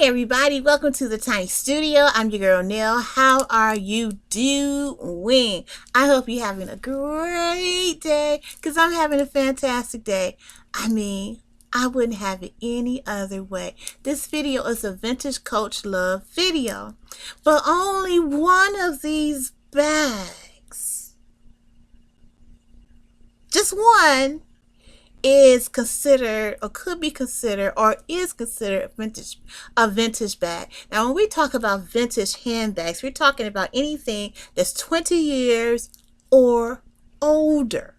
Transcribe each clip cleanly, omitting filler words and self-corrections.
Everybody, welcome to the Tiny Studio. I'm your girl Nell. How are you doing? I hope you're having a great day, because I'm having a fantastic day. I wouldn't have it any other way. This video is a vintage Coach Love video, but only one of these bags, just one, is considered or could be considered or is considered a vintage bag. Now when we talk about vintage handbags, we're talking about anything that's 20 years or older.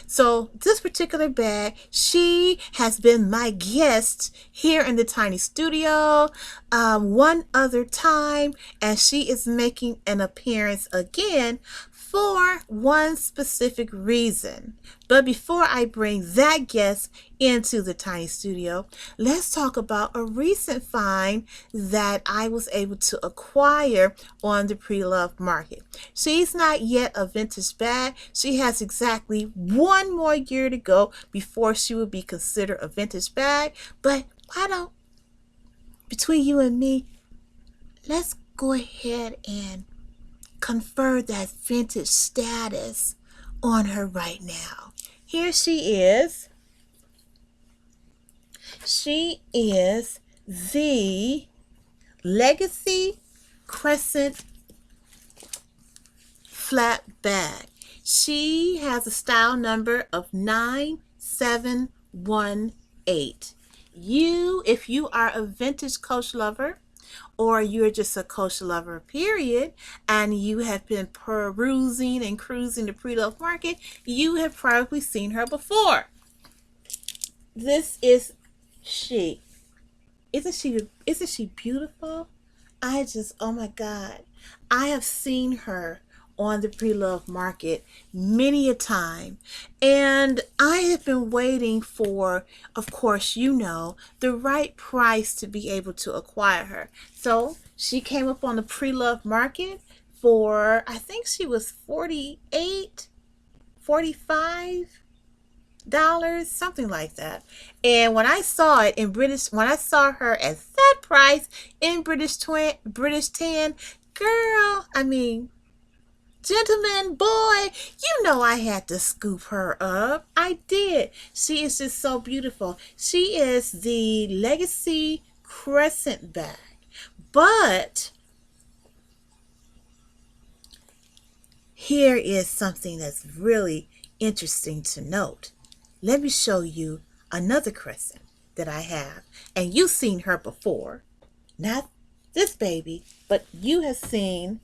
So this particular bag, she has been my guest here in the Tiny Studio one other time, and she is making an appearance again for one specific reason. But before I bring that guest into the Tiny Studio, let's talk about a recent find that I was able to acquire on the Preloved market. She's not yet a vintage bag. She has exactly one more year to go before she would be considered a vintage bag. But why don't, between you and me, let's go ahead and confer that vintage status on her right now. Here she is. She is the Legacy Crescent flat bag. She has a style number of 9718. If you are a vintage Coach lover, or you're just a Coach lover period, and you have been perusing and cruising the Preloved market, you have probably seen her before. This is she. Isn't she beautiful? Oh my God. I have seen her on the Preloved market many a time, and I have been waiting for, of course, the right price to be able to acquire her. So she came up on the Preloved market for, I think she was $45, something like that. And when I saw her at that price in British tan, girl, gentleman, boy, I had to scoop her up. I did. She is just so beautiful. She is the Legacy Crescent bag. But here is something that's really interesting to note. Let me show you another crescent that I have. And you've seen her before. Not this baby, but you have seen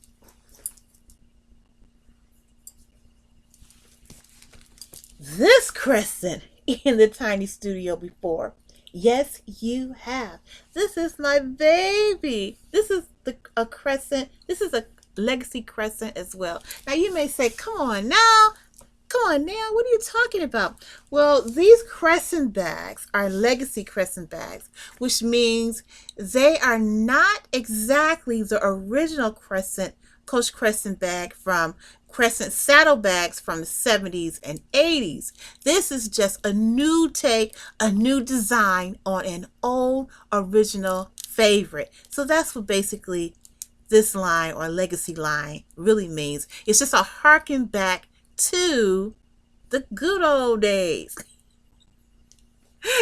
this crescent in the Tiny Studio before. Yes, you have. This is my baby. This is a crescent. This is a Legacy Crescent as well. Now you may say, come on now, what are you talking about? Well, these crescent bags are Legacy Crescent bags, which means they are not exactly the original Coach Crescent bag from Crescent Saddle bags from the 70s and 80s. This is just a new take, a new design on an old original favorite. So that's what basically this line or Legacy line really means. It's just a harken back to the good old days.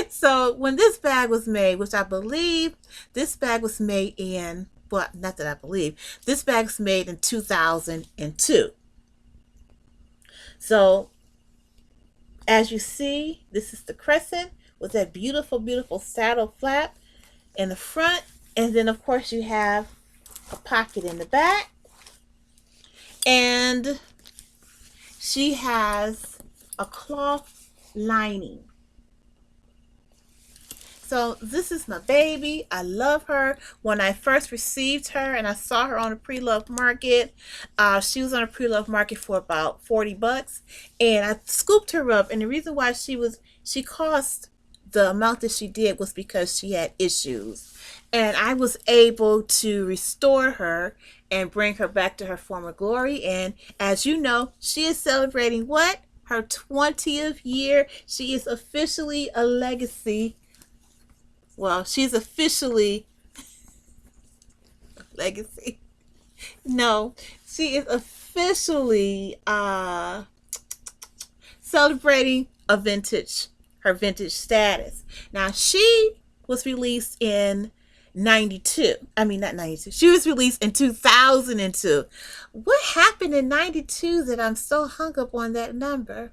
So when this bag was made, which I believe this bag was made in, well, not that I believe, this bag was made in 2002. So as you see, this is the crescent with that beautiful, beautiful saddle flap in the front. And then of course you have a pocket in the back. And she has a cloth lining. So this is my baby. I love her. When I first received her and I saw her on the Preloved market, she was on a Preloved market for about $40, and I scooped her up. And the reason why she cost the amount that she did was because she had issues, and I was able to restore her and bring her back to her former glory. And as you know, she is celebrating what? Her 20th year. She is officially a legacy. Well, she's officially Legacy. No, she is officially celebrating a vintage, her vintage status. Now she was released in 92. I mean, not 92. She was released in 2002. What happened in 92 that I'm so hung up on that number?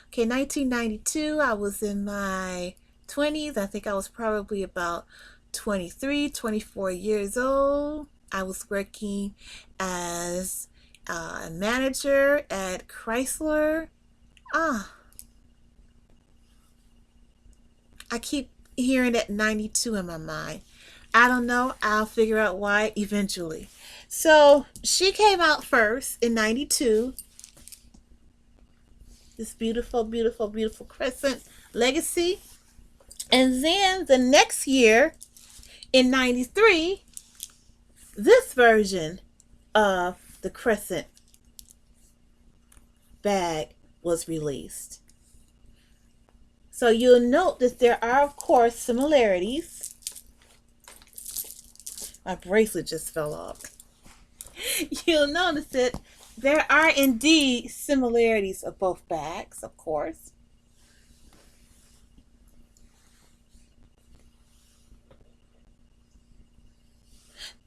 Okay, 1992, I was in my 20s. I think I was probably about 23, 24 years old. I was working as a manager at Chrysler. Ah, I keep hearing that 92 in my mind. I don't know. I'll figure out why eventually. So she came out first in 92. This beautiful, beautiful, beautiful Crescent Legacy. And then the next year in 93, this version of the Crescent bag was released. So you'll note that there are, of course, similarities. My bracelet just fell off. You'll notice that there are indeed similarities of both bags, of course.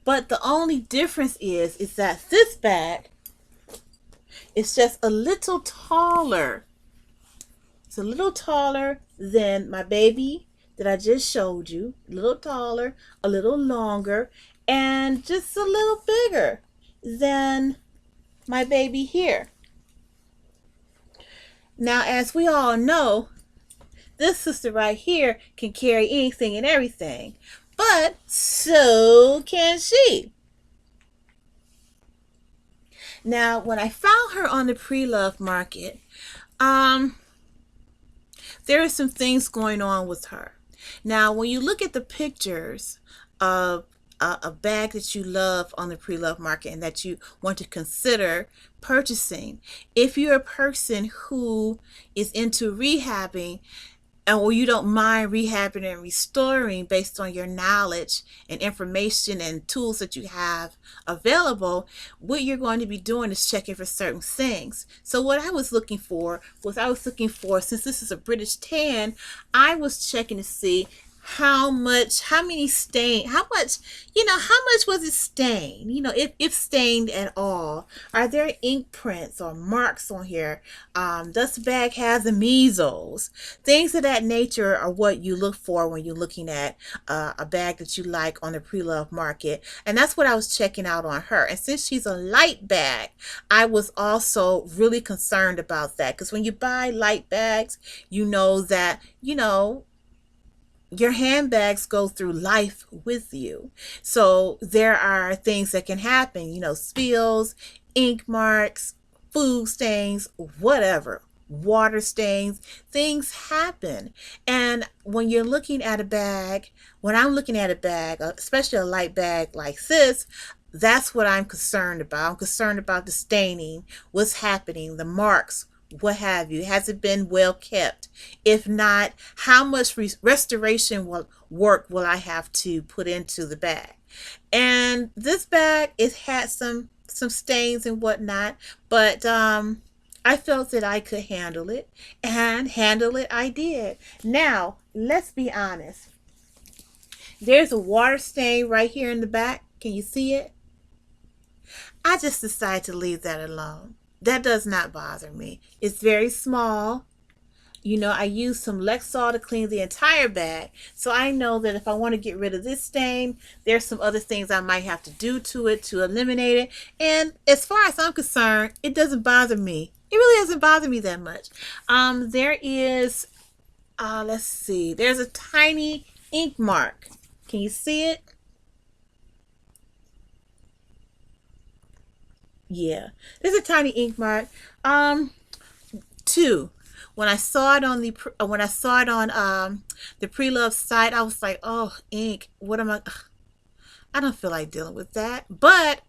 But the only difference is that this bag is just a little taller. It's a little taller than my baby that I just showed you. A little taller, a little longer, and just a little bigger than my baby here. Now, as we all know, this sister right here can carry anything and everything, but so can she. Now, when I found her on the Preloved market, there are some things going on with her. Now, when you look at the pictures of a bag that you love on the Preloved market and that you want to consider purchasing, if you're a person who is into rehabbing, or you don't mind rehabbing and restoring based on your knowledge and information and tools that you have available, what you're going to be doing is checking for certain things. So what I was looking for, since this is a British tan, I was checking to see how much was it stained, if stained at all. Are there ink prints or marks on here? Does the bag have the measles? Things of that nature are what you look for when you're looking at a bag that you like on the Preloved market, and that's what I was checking out on her. And since she's a light bag, I was also really concerned about that, because when you buy light bags, you know that your handbags go through life with you. So there are things that can happen, spills, ink marks, food stains, whatever, water stains, things happen. And when you're looking at a bag, when I'm looking at a bag, especially a light bag like this, that's what I'm concerned about. I'm concerned about the staining, what's happening, the marks, what have you. Has it been well kept? If not, how much restoration work will I have to put into the bag? And this bag, it had some stains and whatnot, but I felt that I could handle it, and handle it I did. Now, let's be honest. There's a water stain right here in the back. Can you see it? I just decided to leave that alone. That does not bother me. It's very small. I use some Lexol to clean the entire bag. So I know that if I want to get rid of this stain, there's some other things I might have to do to it to eliminate it. And as far as I'm concerned, it doesn't bother me. It really doesn't bother me that much. There is, let's see, there's a tiny ink mark. Can you see it? Yeah, there's a tiny ink mark. Two. When I saw it on the Preloved site, I was like, oh, ink. What am I? I don't feel like dealing with that. But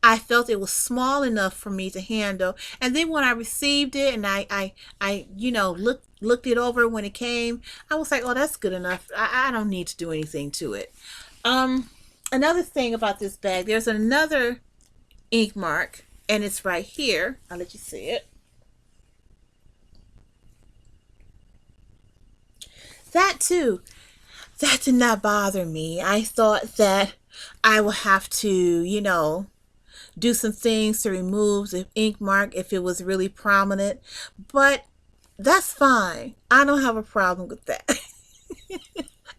I felt it was small enough for me to handle. And then when I received it and I looked it over when it came, I was like, oh, that's good enough. I don't need to do anything to it. Another thing about this bag, there's another ink mark, and it's right here. I'll let you see it. That too, that did not bother me. I thought that I would have to, do some things to remove the ink mark if it was really prominent, but that's fine. I don't have a problem with that.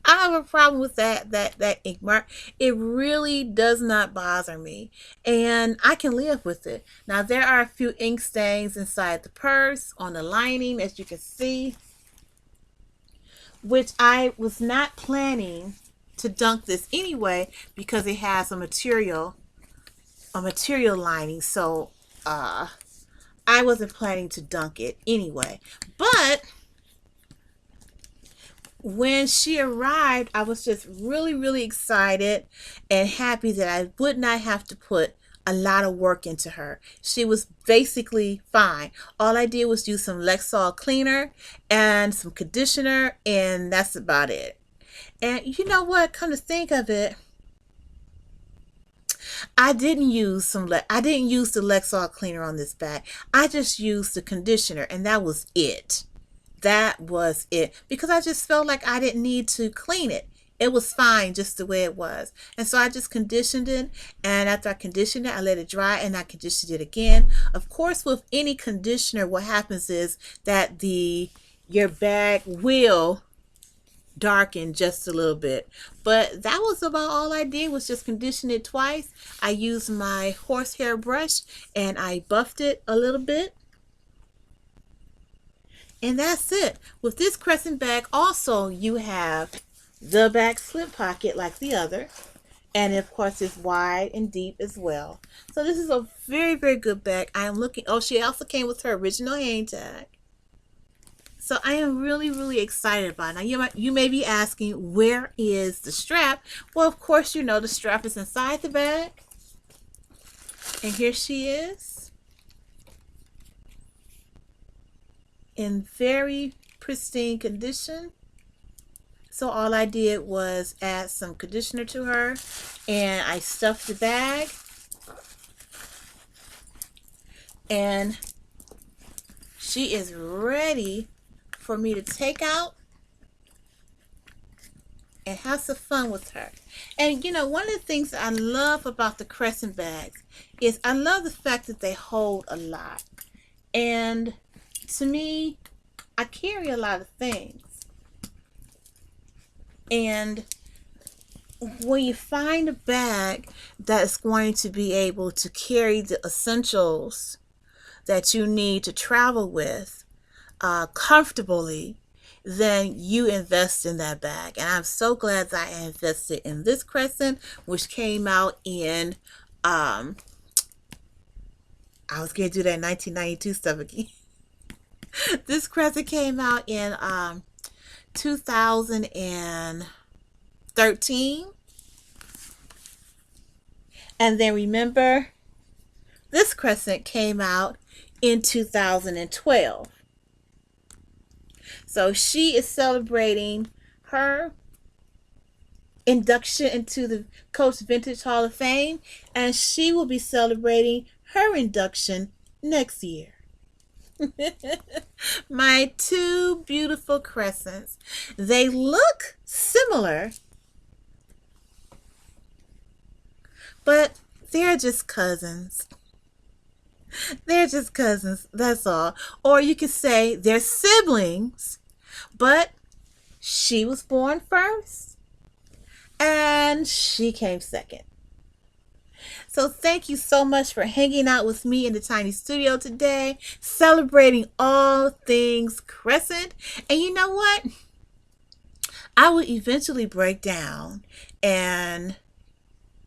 I have a problem with that ink mark. It really does not bother me, and I can live with it. Now there are a few ink stains inside the purse on the lining, as you can see, which I was not planning to dunk this anyway because it has a material lining. So I wasn't planning to dunk it anyway. But when she arrived, I was just really, really excited and happy that I would not have to put a lot of work into her. She was basically fine. All I did was use some Lexol cleaner and some conditioner, and that's about it. And you know what? Come to think of it, I didn't use the Lexol cleaner on this bag. I just used the conditioner, and that was it. That was it, because I just felt like I didn't need to clean it. It was fine just the way it was. And so I just conditioned it. And after I conditioned it, I let it dry and I conditioned it again. Of course, with any conditioner, what happens is that your bag will darken just a little bit. But that was about all I did, was just condition it twice. I used my horsehair brush and I buffed it a little bit. And that's it. With this crescent bag also, you have the back slip pocket like the other. And of course it's wide and deep as well. So this is a very, very good bag. I am looking, oh, she also came with her original hang tag. So I am really, really excited about it. Now you may be asking, where is the strap? Well, of course, the strap is inside the bag. And here she is, in very pristine condition. So all I did was add some conditioner to her, and I stuffed the bag, and she is ready for me to take out and have some fun with her. And one of the things that I love about the Crescent bags is I love the fact that they hold a lot. And to me, I carry a lot of things. And when you find a bag that's going to be able to carry the essentials that you need to travel with comfortably, then you invest in that bag. And I'm so glad that I invested in this Crescent, which came out in, I was going to do that 1992 stuff again. This Crescent came out in 2013. And then remember, this Crescent came out in 2012. So she is celebrating her induction into the Coach Vintage Hall of Fame, and she will be celebrating her induction next year. My two beautiful Crescents. They look similar, but they're just cousins. They're just cousins, that's all. Or you could say they're siblings, but she was born first and she came second. So thank you so much for hanging out with me in the tiny studio today, celebrating all things Crescent. And you know what? I will eventually break down and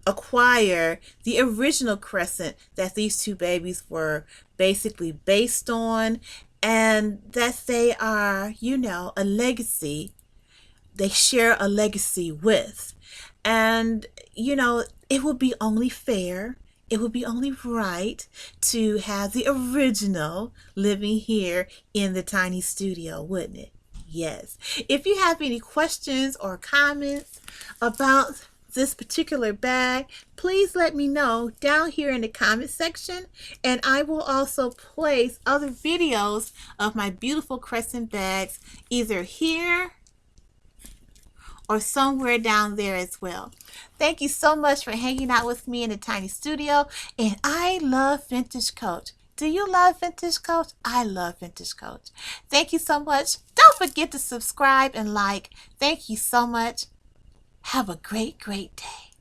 acquire the original Crescent that these two babies were basically based on, and that they are, a legacy. They share a legacy with. And, it would be only fair, it would be only right to have the original living here in the tiny studio, wouldn't it? Yes. If you have any questions or comments about this particular bag, please let me know down here in the comment section, and I will also place other videos of my beautiful crescent bags either here or somewhere down there as well. Thank you so much for hanging out with me in the tiny studio, and I love Vintage Coach. Do you love Vintage Coach? I love Vintage Coach. Thank you so much. Don't forget to subscribe and like. Thank you so much. Have a great, great day.